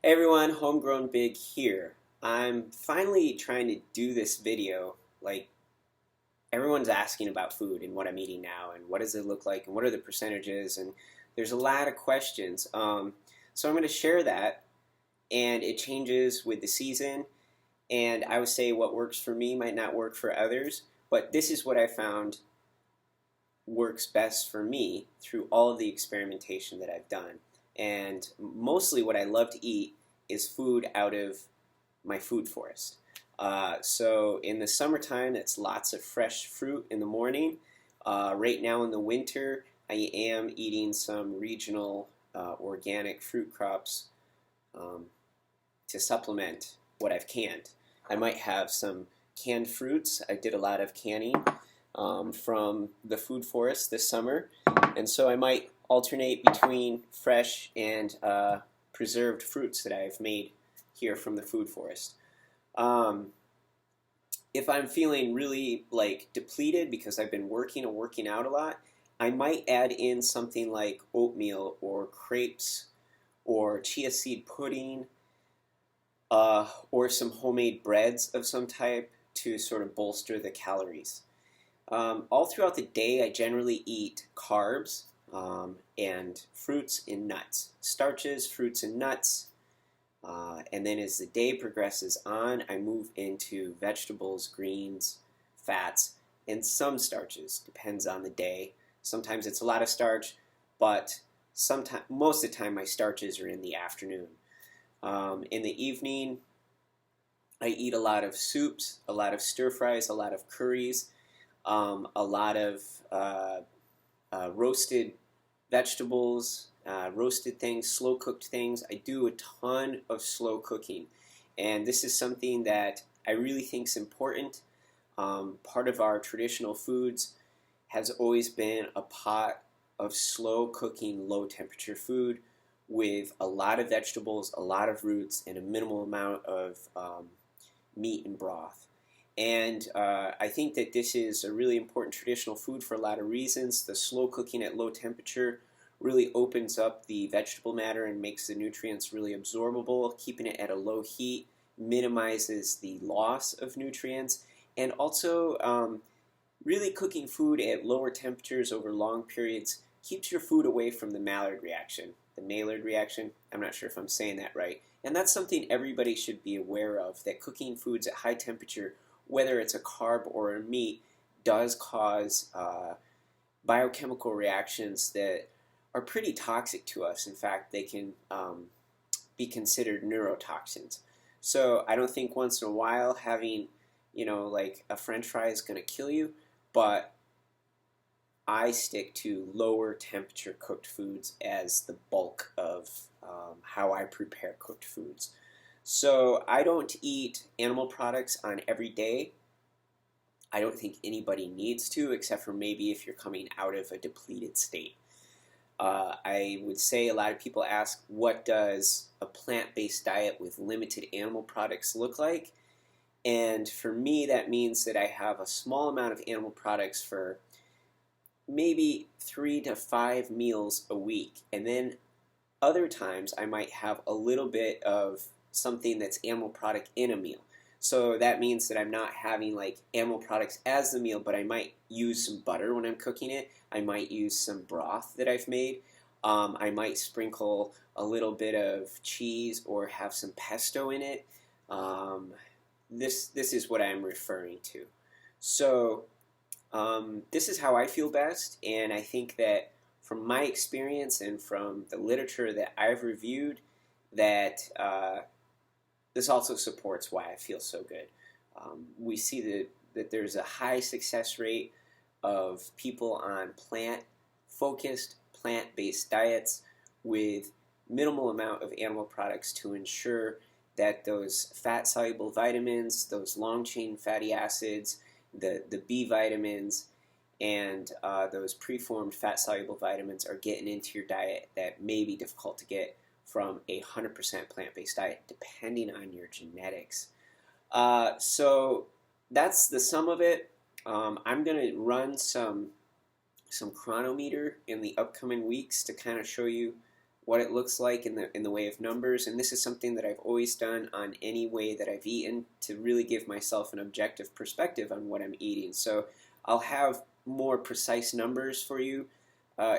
Hey everyone, Homegrown Big here. I'm finally trying to do this video. Like, everyone's asking about food and what I'm eating now and what does it look like and what are the percentages, and there's a lot of questions. So I'm going to share that, and it changes with the season, and I would say what works for me might not work for others, but this is what I found works best for me through all of the experimentation that I've done. And mostly what I love to eat is food out of my food forest. So in the summertime, it's lots of fresh fruit in the morning. Right now in the winter, I am eating some regional organic fruit crops to supplement what I've canned. I might have some canned fruits. I did a lot of canning from the food forest this summer, and so I might alternate between fresh and preserved fruits that I've made here from the food forest. If I'm feeling really like depleted because I've been working and working out a lot, I might add in something like oatmeal or crepes or chia seed pudding or some homemade breads of some type to sort of bolster the calories. All throughout the day, I generally eat carbs and fruits and nuts. Starches, fruits, and nuts. And then as the day progresses on, I move into vegetables, greens, fats, and some starches. Depends on the day. Sometimes it's a lot of starch, but most of the time my starches are in the afternoon. In the evening, I eat a lot of soups, a lot of stir fries, a lot of curries, a lot of roasted vegetables, roasted things, slow cooked things. I do a ton of slow cooking, and this is something that I really think is important. Part of our traditional foods has always been a pot of slow cooking, low temperature food with a lot of vegetables, a lot of roots, and a minimal amount of meat and broth. And I think that this is a really important traditional food for a lot of reasons. The slow cooking at low temperature really opens up the vegetable matter and makes the nutrients really absorbable. Keeping it at a low heat minimizes the loss of nutrients. And also, really cooking food at lower temperatures over long periods keeps your food away from the Maillard reaction. The Maillard reaction, I'm not sure if I'm saying that right. And that's something everybody should be aware of, that cooking foods at high temperature, whether it's a carb or a meat, does cause biochemical reactions that are pretty toxic to us. In fact, they can be considered neurotoxins. So I don't think once in a while having, like a French fry is going to kill you, but I stick to lower temperature cooked foods as the bulk of how I prepare cooked foods. So I don't eat animal products on every day. I don't think anybody needs to, except for maybe if you're coming out of a depleted state. I would say a lot of people ask, what does a plant-based diet with limited animal products look like? And for me, that means that I have a small amount of animal products for maybe 3 to 5 meals a week. And then other times I might have a little bit of something that's animal product in a meal. So that means that I'm not having like animal products as the meal, but I might use some butter when I'm cooking it. I might use some broth that I've made. I might sprinkle a little bit of cheese or have some pesto in it. This is what I'm referring to. So this is how I feel best, and I think that from my experience and from the literature that I've reviewed, that this also supports why I feel so good. We see that there's a high success rate of people on plant-focused, plant-based diets with minimal amount of animal products to ensure that those fat-soluble vitamins, those long-chain fatty acids, the B vitamins, and those preformed fat-soluble vitamins are getting into your diet that may be difficult to get from a 100% plant-based diet, depending on your genetics. So that's the sum of it. I'm going to run some chronometer in the upcoming weeks to kind of show you what it looks like in the way of numbers, and this is something that I've always done on any way that I've eaten to really give myself an objective perspective on what I'm eating. So I'll have more precise numbers for you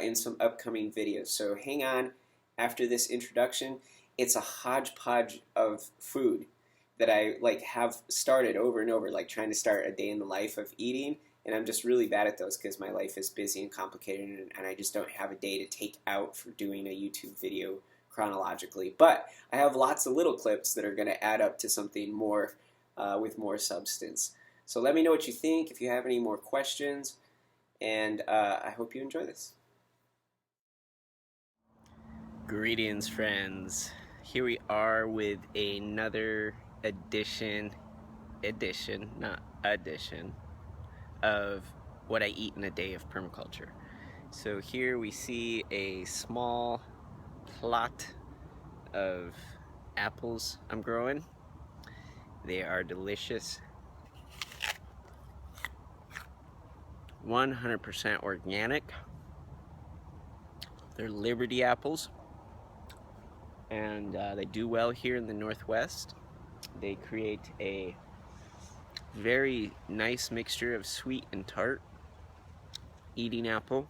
in some upcoming videos. So hang on after this introduction. It's a hodgepodge of food that I like have started over and over, like trying to start a day in the life of eating. And I'm just really bad at those because my life is busy and complicated, and I just don't have a day to take out for doing a YouTube video chronologically. But I have lots of little clips that are going to add up to something more with more substance. So let me know what you think, if you have any more questions, and I hope you enjoy this. Greetings, friends. Here we are with another edition, not addition, of what I eat in a day of permaculture. So here we see a small plot of apples I'm growing. They are delicious. 100% organic. They're Liberty apples, and they do well here in the Northwest. They create a very nice mixture of sweet and tart eating apple.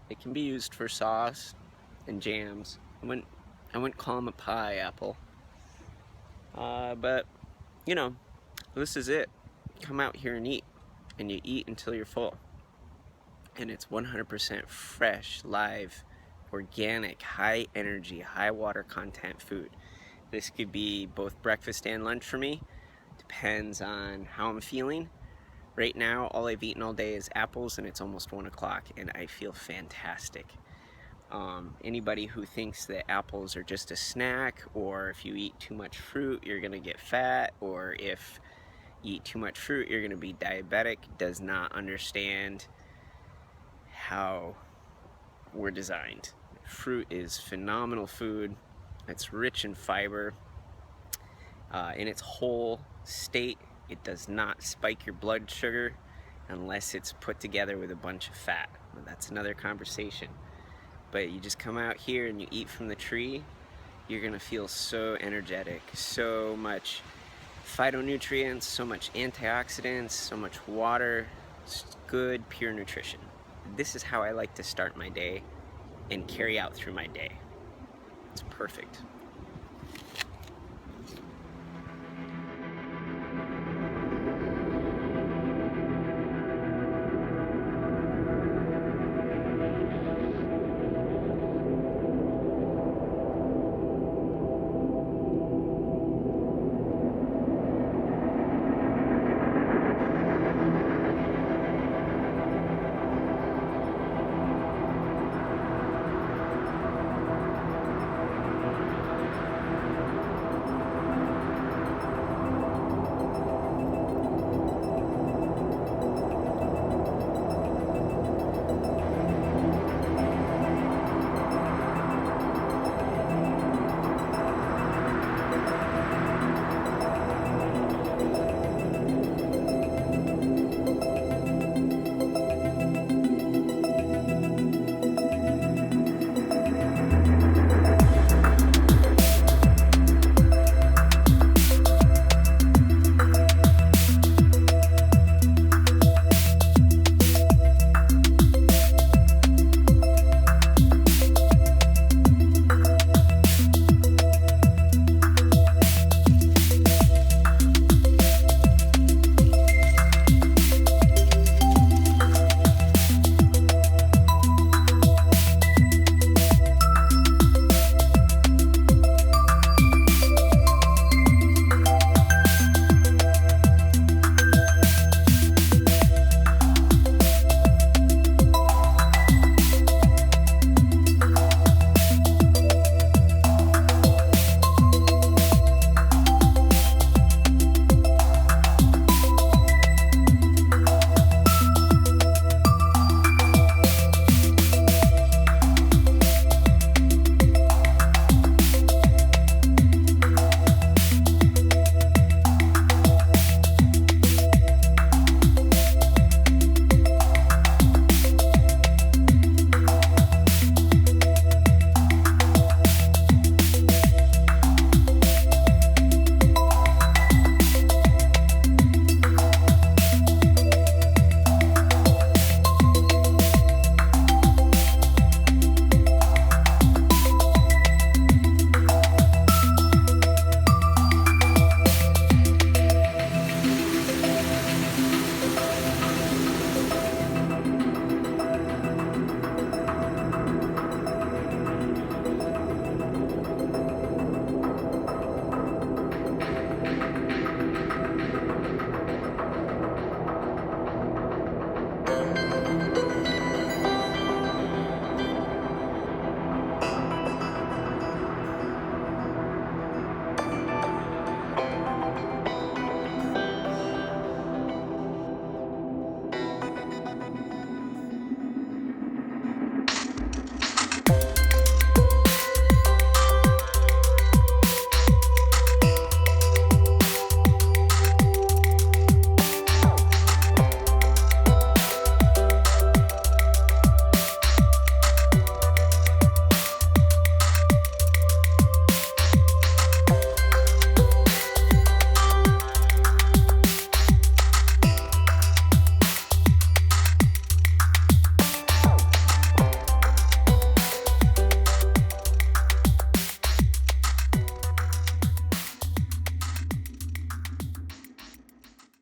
It can be used for sauce and jams. I wouldn't call them a pie apple, but you know, this is it. Come out here and eat, and you eat until you're full. And it's 100% fresh, live, organic, high energy, high water content food. This could be both breakfast and lunch for me. Depends on how I'm feeling. Right now, all I've eaten all day is apples, and it's almost 1 o'clock, and I feel fantastic. Anybody who thinks that apples are just a snack, or if you eat too much fruit, you're gonna get fat, or if you eat too much fruit, you're gonna be diabetic, does not understand how we're designed. Fruit is phenomenal food. It's rich in fiber. In its whole state, it does not spike your blood sugar unless it's put together with a bunch of fat. Well, that's another conversation. But you just come out here and you eat from the tree, you're gonna feel so energetic, so much phytonutrients, so much antioxidants, so much water, good, pure nutrition. This is how I like to start my day and carry out through my day. It's perfect.